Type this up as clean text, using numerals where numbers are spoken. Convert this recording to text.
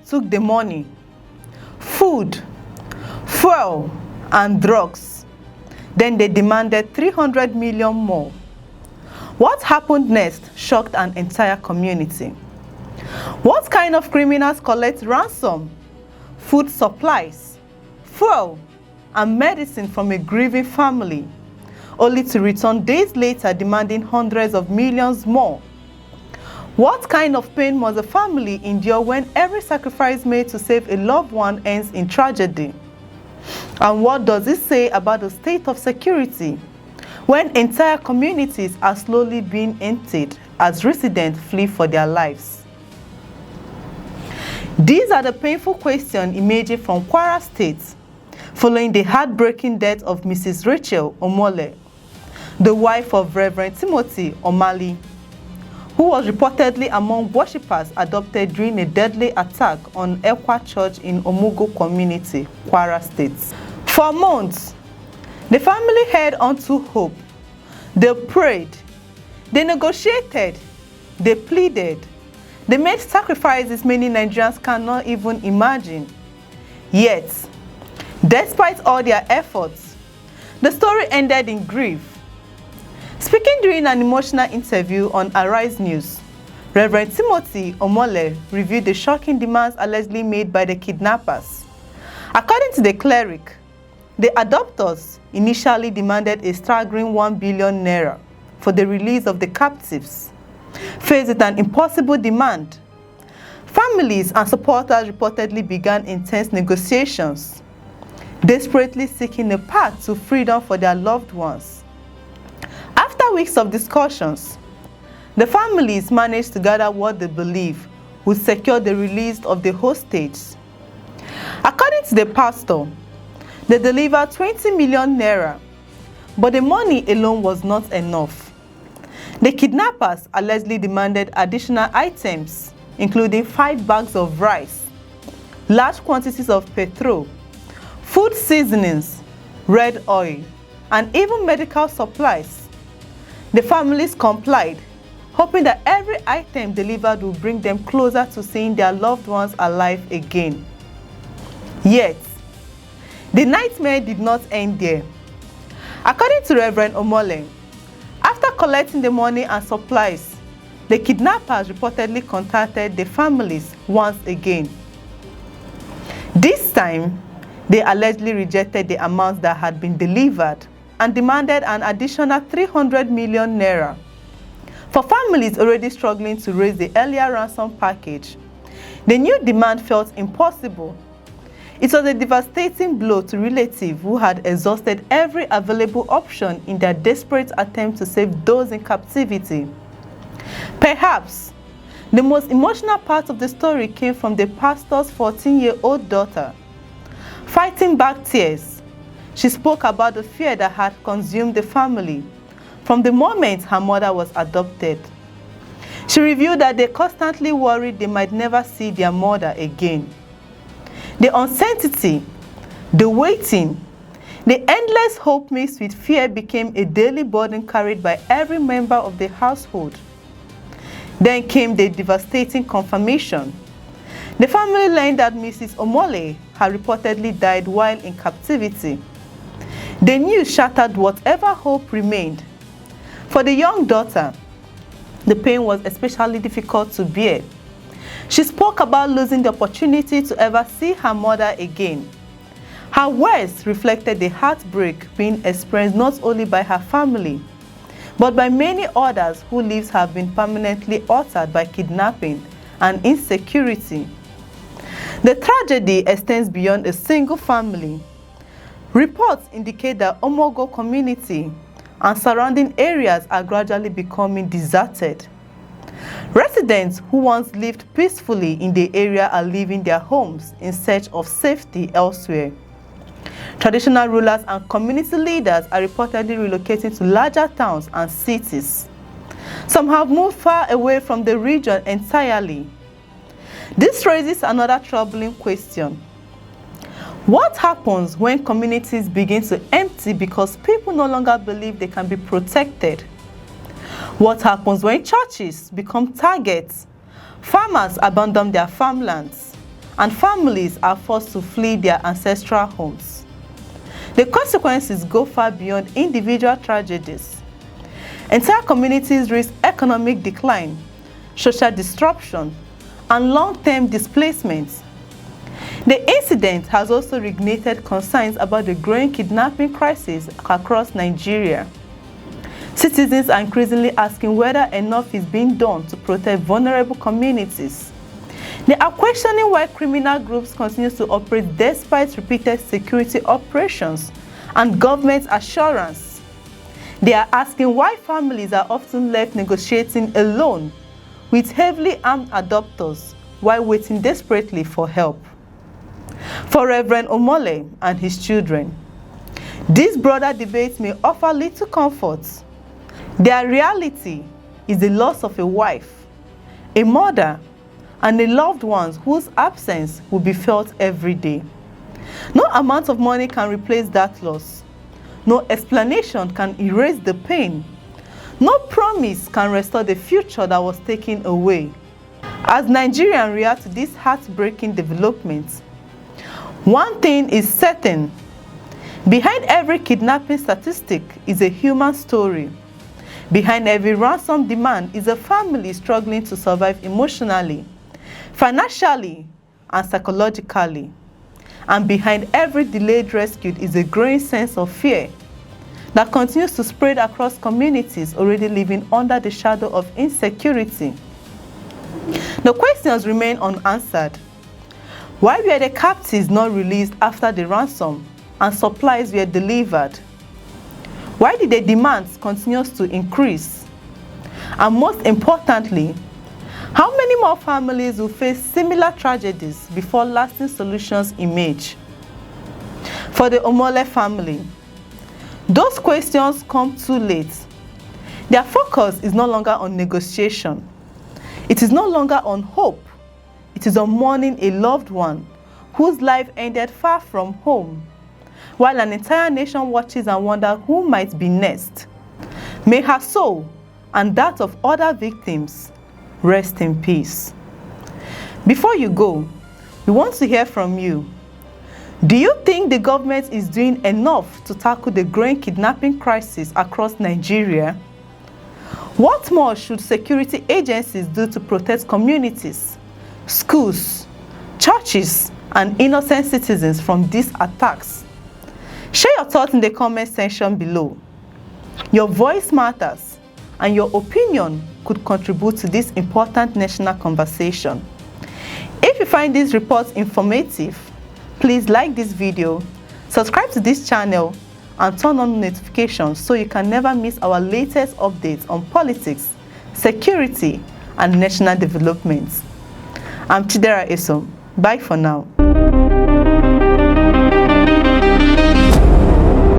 took the money, food, fuel, and drugs. Then they demanded 300 million more. What happened next shocked an entire community. What kind of criminals collect ransom, food supplies, fuel, and medicine from a grieving family, only to return days later demanding hundreds of millions more? What kind of pain must a family endure when every sacrifice made to save a loved one ends in tragedy? And what does it say about the state of security when entire communities are slowly being emptied as residents flee for their lives? These are the painful questions emerging from Kwara State following the heartbreaking death of Mrs. Rachel Omole, the wife of Reverend Timothy Omali, who was reportedly among worshippers adopted during a deadly attack on Ekwa Church in Omugo Community, Kwara State. For months, the family held on to hope. They prayed, they negotiated, they pleaded, they made sacrifices many Nigerians cannot even imagine. Yet, despite all their efforts, the story ended in grief. Speaking during an emotional interview on Arise News, Reverend Timothy Omole reviewed the shocking demands allegedly made by the kidnappers. According to the cleric, the adopters initially demanded a staggering 1 billion naira for the release of the captives. Faced with an impossible demand, families and supporters reportedly began intense negotiations, desperately seeking a path to freedom for their loved ones. After weeks of discussions, the families managed to gather what they believe would secure the release of the hostages. According to the pastor, they delivered 20 million naira, but the money alone was not enough. The kidnappers allegedly demanded additional items, including 5 bags of rice, large quantities of petrol, food seasonings, red oil, and even medical supplies. The families complied, hoping that every item delivered would bring them closer to seeing their loved ones alive again. Yet, the nightmare did not end there. According to Reverend Omole, after collecting the money and supplies, the kidnappers reportedly contacted the families once again. This time, they allegedly rejected the amounts that had been delivered and demanded an additional 300 million naira. For families already struggling to raise the earlier ransom package, the new demand felt impossible. It was a devastating blow to relatives who had exhausted every available option in their desperate attempt to save those in captivity. Perhaps the most emotional part of the story came from the pastor's 14-year-old daughter. Fighting back tears, she spoke about the fear that had consumed the family from the moment her mother was adopted. She revealed that they constantly worried they might never see their mother again. The uncertainty, the waiting, the endless hope mixed with fear became a daily burden carried by every member of the household. Then came the devastating confirmation. The family learned that Mrs. Omole had reportedly died while in captivity. The news shattered whatever hope remained. For the young daughter, the pain was especially difficult to bear. She spoke about losing the opportunity to ever see her mother again. Her words reflected the heartbreak being experienced not only by her family, but by many others whose lives have been permanently altered by kidnapping and insecurity. The tragedy extends beyond a single family. Reports indicate that Omogo community and surrounding areas are gradually becoming deserted. Residents who once lived peacefully in the area are leaving their homes in search of safety elsewhere. Traditional rulers and community leaders are reportedly relocating to larger towns and cities. Some have moved far away from the region entirely. This raises another troubling question. What happens when communities begin to empty because people no longer believe they can be protected? What happens when churches become targets, farmers abandon their farmlands, and families are forced to flee their ancestral homes. The consequences go far beyond individual tragedies. Entire communities risk economic decline, social disruption, and long-term displacement. The incident has also reignited concerns about the growing kidnapping crisis across Nigeria. Citizens are increasingly asking whether enough is being done to protect vulnerable communities. They are questioning why criminal groups continue to operate despite repeated security operations and government assurance. They are asking why families are often left negotiating alone with heavily armed adopters while waiting desperately for help. For Reverend Omole and his children, these broader debates may offer little comfort. Their reality is the loss of a wife, a mother, and the loved ones whose absence will be felt every day. No amount of money can replace that loss. No explanation can erase the pain. No promise can restore the future that was taken away. As Nigerians react to this heartbreaking development, one thing is certain: behind every kidnapping statistic is a human story. Behind every ransom demand is a family struggling to survive emotionally, financially, and psychologically. And behind every delayed rescue is a growing sense of fear that continues to spread across communities already living under the shadow of insecurity. The questions remain unanswered. Why were the captives not released after the ransom and supplies were delivered? Why did the demands continue to increase? And most importantly, how many more families will face similar tragedies before lasting solutions emerge? For the Omole family, those questions come too late. Their focus is no longer on negotiation. It is no longer on hope. It is on mourning a loved one whose life ended far from home, while an entire nation watches and wonders who might be next. May her soul and that of other victims rest in peace. Before you go, we want to hear from you. Do you think the government is doing enough to tackle the growing kidnapping crisis across Nigeria? What more should security agencies do to protect communities, schools, churches, and innocent citizens from these attacks? Share your thoughts in the comment section below. Your voice matters, and your opinion could contribute to this important national conversation. If you find these reports informative, please like this video, subscribe to this channel, and turn on notifications so you can never miss our latest updates on politics, security, and national developments. I'm Chidera Esom. Bye for now.